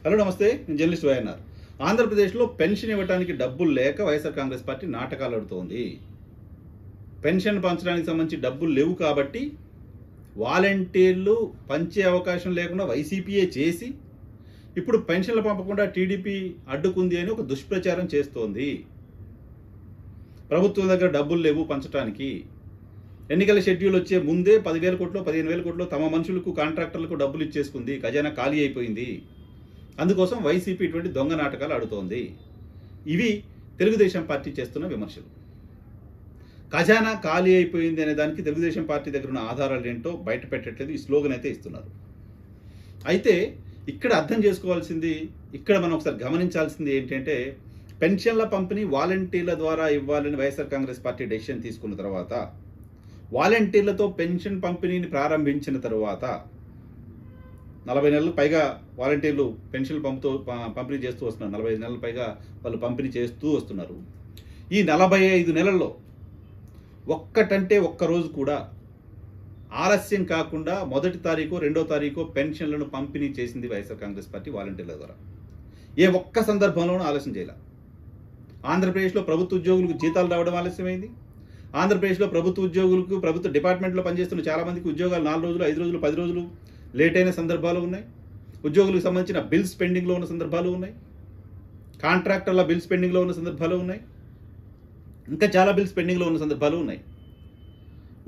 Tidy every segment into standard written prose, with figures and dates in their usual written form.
Hello నమస్తే, నేను journalist YNR. ఆంధ్రప్రదేశ్లో పెన్షన్ ఇవ్వడానికి డబ్బులు లేక వైఎస్ఆర్ కాంగ్రెస్ పార్టీ నాటకాలు ఆడుతోంది. పెన్షన్ పంచడానికి సంబంధించి డబ్బులు లేవు కాబట్టి వాలంటీర్లు పంచే అవకాశం లేకుండా వైసీపీయే చేసి ఇప్పుడు పెన్షన్లు పంపకుండా టీడీపీ అడ్డుకుంది అని ఒక దుష్ప్రచారం చేస్తోంది. ప్రభుత్వం దగ్గర డబ్బులు లేవు పంచడానికి. ఎన్నికల షెడ్యూల్ వచ్చే ముందే 10,000 కోట్లు 15,000 కోట్లు తమ మనుషులకు కాంట్రాక్టర్లకు డబ్బులు ఇచ్చేసుకుంది. ఖజానా ఖాళీ అయిపోయింది. అందుకోసం వైసీపీ ఇటువంటి దొంగ నాటకాలు ఆడుతోంది. ఇవి తెలుగుదేశం పార్టీ చేస్తున్న విమర్శలు. ఖజానా ఖాళీ అయిపోయింది అనే దానికి తెలుగుదేశం పార్టీ దగ్గర ఉన్న ఆధారాలు ఏంటో బయట పెట్టట్లేదు. ఈ స్లోగన్ అయితే ఇస్తున్నారు. అయితే ఇక్కడ అర్థం చేసుకోవాల్సింది, ఇక్కడ మనం ఒకసారి గమనించాల్సింది ఏంటంటే, పెన్షన్ల పంపిణీ వాలంటీర్ల ద్వారా ఇవ్వాలని వైఎస్ఆర్ కాంగ్రెస్ పార్టీ డెసిషన్ తీసుకున్న తర్వాత, వాలంటీర్లతో పెన్షన్ పంపిణీని ప్రారంభించిన తర్వాత 40 నెలలు పైగా వాలంటీర్లు పెన్షన్లు పంపిణీ చేస్తూ వస్తున్నారు. 45 నెలల పైగా వాళ్ళు పంపిణీ చేస్తూ వస్తున్నారు. ఈ 45 నెలల్లో ఒక్కటంటే ఒక్కరోజు కూడా ఆలస్యం కాకుండా 1వ తారీఖు 2వ తారీఖు పెన్షన్లను పంపిణీ చేసింది వైఎస్ఆర్ కాంగ్రెస్ పార్టీ వాలంటీర్ల ద్వారా. ఏ ఒక్క సందర్భంలోనూ ఆలస్యం చేయాల. ఆంధ్రప్రదేశ్లో ప్రభుత్వ ఉద్యోగులకు జీతాలు రావడం ఆలస్యమైంది. ఆంధ్రప్రదేశ్లో ప్రభుత్వ ఉద్యోగులకు ప్రభుత్వ డిపార్ట్మెంట్లో పనిచేస్తున్న చాలామందికి ఉద్యోగాలు 4 రోజులు 5 రోజులు 10 రోజులు లేట్ అయిన సందర్భాలు ఉన్నాయి. ఉద్యోగులకు సంబంధించిన బిల్స్ పెండింగ్లో ఉన్న సందర్భాలు ఉన్నాయి. కాంట్రాక్టర్ల బిల్స్ పెండింగ్లో ఉన్న సందర్భాలు ఉన్నాయి. ఇంకా చాలా బిల్స్ పెండింగ్లో ఉన్న సందర్భాలు ఉన్నాయి.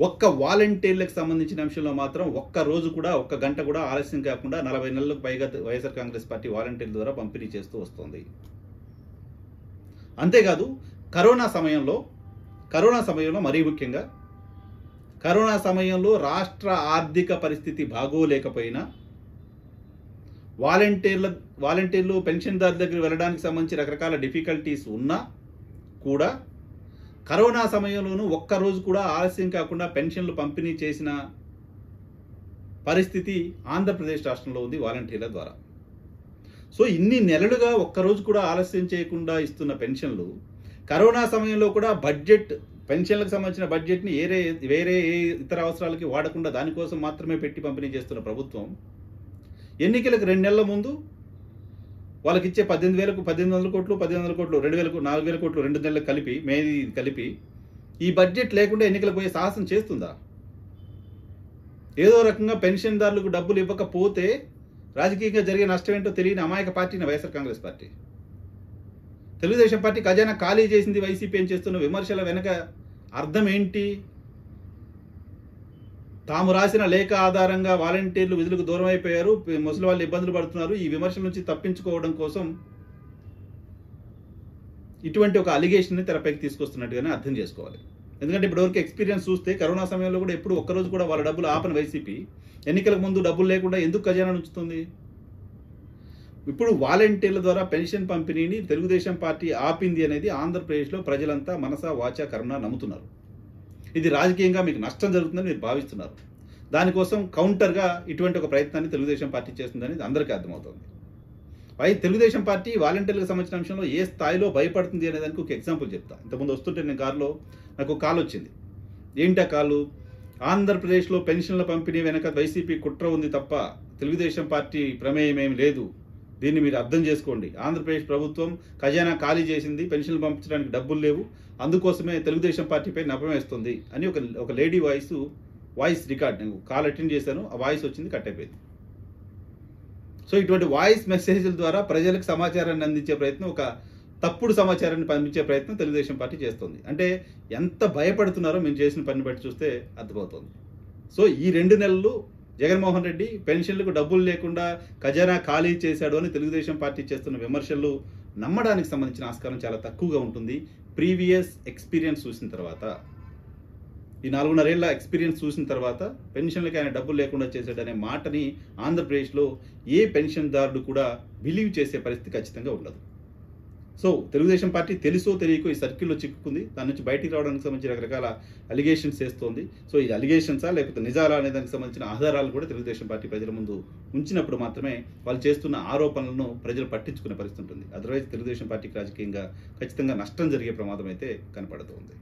ఒక్క వాలంటీర్లకు సంబంధించిన అంశంలో మాత్రం ఒక్క రోజు కూడా ఒక్క గంట కూడా ఆలస్యం కాకుండా 40 నెలలకు పైగా వైఎస్ఆర్ కాంగ్రెస్ పార్టీ వాలంటీర్ల ద్వారా పంపిణీ చేస్తూ వస్తుంది. అంతేకాదు కరోనా సమయంలో మరీ ముఖ్యంగా కరోనా సమయంలో రాష్ట్ర ఆర్థిక పరిస్థితి బాగోలేకపోయినా వాలంటీర్లు పెన్షన్దారుల దగ్గర వెళ్ళడానికి సంబంధించి రకరకాల డిఫికల్టీస్ ఉన్నా కూడా కరోనా సమయంలోనూ ఒక్కరోజు కూడా ఆలస్యం కాకుండా పెన్షన్లు పంపిణీ చేసిన పరిస్థితి ఆంధ్రప్రదేశ్ రాష్ట్రంలో ఉంది వాలంటీర్ల ద్వారా. సో ఇన్ని నెలలుగా ఒక్కరోజు కూడా ఆలస్యం చేయకుండా ఇస్తున్న పెన్షన్లు కరోనా సమయంలో కూడా పెన్షన్లకు సంబంధించిన బడ్జెట్ని వేరే ఇతర అవసరాలకి వాడకుండా దానికోసం మాత్రమే పెట్టి పంపిణీ చేస్తున్న ప్రభుత్వం ఎన్నికలకు 2 నెలల ముందు వాళ్ళకి ఇచ్చే 18,100 కోట్లు 1,500 కోట్లు 2,000 4,000 కోట్లు 2 నెలలకు కలిపి ఈ బడ్జెట్ లేకుండా ఎన్నికలకు పోయే సాహసం చేస్తుందా? ఏదో రకంగా పెన్షన్దారులకు డబ్బులు ఇవ్వకపోతే రాజకీయంగా జరిగే నష్టం ఏంటో తెలియని అమాయక పార్టీని వైఎస్ఆర్ కాంగ్రెస్ పార్టీ. తెలుగుదేశం పార్టీ ఖజానా ఖాళీ చేసింది వైసీపీ అని చేస్తున్న విమర్శల వెనక అర్థం ఏంటి? తాము రాసిన లేఖ ఆధారంగా వాలంటీర్లు విధులకు దూరం అయిపోయారు, ముసలి వాళ్ళు ఇబ్బందులు పడుతున్నారు, ఈ విమర్శల నుంచి తప్పించుకోవడం కోసం ఇటువంటి ఒక అలిగేషన్ని తెరపైకి తీసుకొస్తున్నట్టుగానే అర్థం చేసుకోవాలి. ఎందుకంటే ఇప్పటివరకు ఎక్స్పీరియన్స్ చూస్తే కరోనా సమయంలో కూడా ఎప్పుడు ఒక్కరోజు కూడా వాళ్ళ డబ్బులు ఆపని వైసీపీ ఎన్నికలకు ముందు డబ్బులు లేకుండా ఎందుకు ఖజానా ఉంచుతుంది? ఇప్పుడు వాలంటీర్ల ద్వారా పెన్షన్ పంపిణీని తెలుగుదేశం పార్టీ ఆపింది అనేది ఆంధ్రప్రదేశ్లో ప్రజలంతా మనసా వాచా కర్మణ నమ్ముతున్నారు. ఇది రాజకీయంగా మీకు నష్టం జరుగుతుందని మీరు భావిస్తున్నారు. దానికోసం కౌంటర్గా ఇటువంటి ఒక ప్రయత్నాన్ని తెలుగుదేశం పార్టీ చేస్తుందని అందరికీ అర్థమవుతుంది. తెలుగుదేశం పార్టీ వాలంటీర్లకు సంబంధించిన అంశంలో ఏ స్థాయిలో భయపడుతుంది అనే దానికి ఒక ఎగ్జాంపుల్ చెప్తా. ఇంతకుముందు వస్తుంటే నేను కారులో నాకు కాల్ వచ్చింది. ఏంటా కాలు? ఆంధ్రప్రదేశ్లో పెన్షన్ల పంపిణీ వెనక వైసీపీ కుట్ర ఉంది తప్ప తెలుగుదేశం పార్టీ ప్రమేయం ఏమి లేదు, దీన్ని మీరు అర్థం చేసుకోండి. ఆంధ్రప్రదేశ్ ప్రభుత్వం ఖజానా ఖాళీ చేసింది, పెన్షన్లు పంపించడానికి డబ్బులు లేవు, అందుకోసమే తెలుగుదేశం పార్టీపై నెపం వేస్తుంది అని ఒక లేడీ వాయిస్ రికార్డ్, నేను కాల్ అటెండ్ చేశాను, ఆ వాయిస్ వచ్చింది, కట్ అయిపోయింది. సో ఇటువంటి వాయిస్ మెసేజ్ల ద్వారా ప్రజలకు సమాచారాన్ని అందించే ప్రయత్నం, ఒక తప్పుడు సమాచారాన్ని పంపించే ప్రయత్నం తెలుగుదేశం పార్టీ చేస్తుంది. అంటే ఎంత భయపడుతున్నారో మేము చేసిన పని బట్టి చూస్తే అర్థమవుతుంది. సో ఈ 2 నెలలు జగన్మోహన్ రెడ్డి పెన్షన్లకు డబ్బులు లేకుండా ఖజానా ఖాళీ చేశాడు అని తెలుగుదేశం పార్టీ చేస్తున్న విమర్శలు నమ్మడానికి సంబంధించిన ఆస్కారం చాలా తక్కువగా ఉంటుంది. ప్రీవియస్ ఎక్స్పీరియన్స్ చూసిన తర్వాత, ఈ 4.5 ఏళ్ల ఎక్స్పీరియన్స్ చూసిన తర్వాత పెన్షన్లకి ఆయన డబ్బులు లేకుండా చేశాడనే మాటని ఆంధ్రప్రదేశ్లో ఏ పెన్షన్దారుడు కూడా బిలీవ్ చేసే పరిస్థితి ఖచ్చితంగా ఉండదు. సో తెలుగుదేశం పార్టీ తెలుసో తెలియకో ఈ సర్కిల్లో చిక్కుకుంది. దాని నుంచి బయటికి రావడానికి సంబంధించి రకరకాల అలిగేషన్స్ చేస్తోంది. సో ఈ అలిగేషన్సా లేకపోతే నిజాలా అనే దానికి సంబంధించిన ఆధారాలు కూడా తెలుగుదేశం పార్టీ ప్రజల ముందు ఉంచినప్పుడు మాత్రమే వాళ్ళు చేస్తున్న ఆరోపణలను ప్రజలు పట్టించుకునే పరిస్థితి ఉంటుంది. అదర్వైజ్ తెలుగుదేశం పార్టీకి రాజకీయంగా ఖచ్చితంగా నష్టం జరిగే ప్రమాదం అయితే కనపడుతోంది.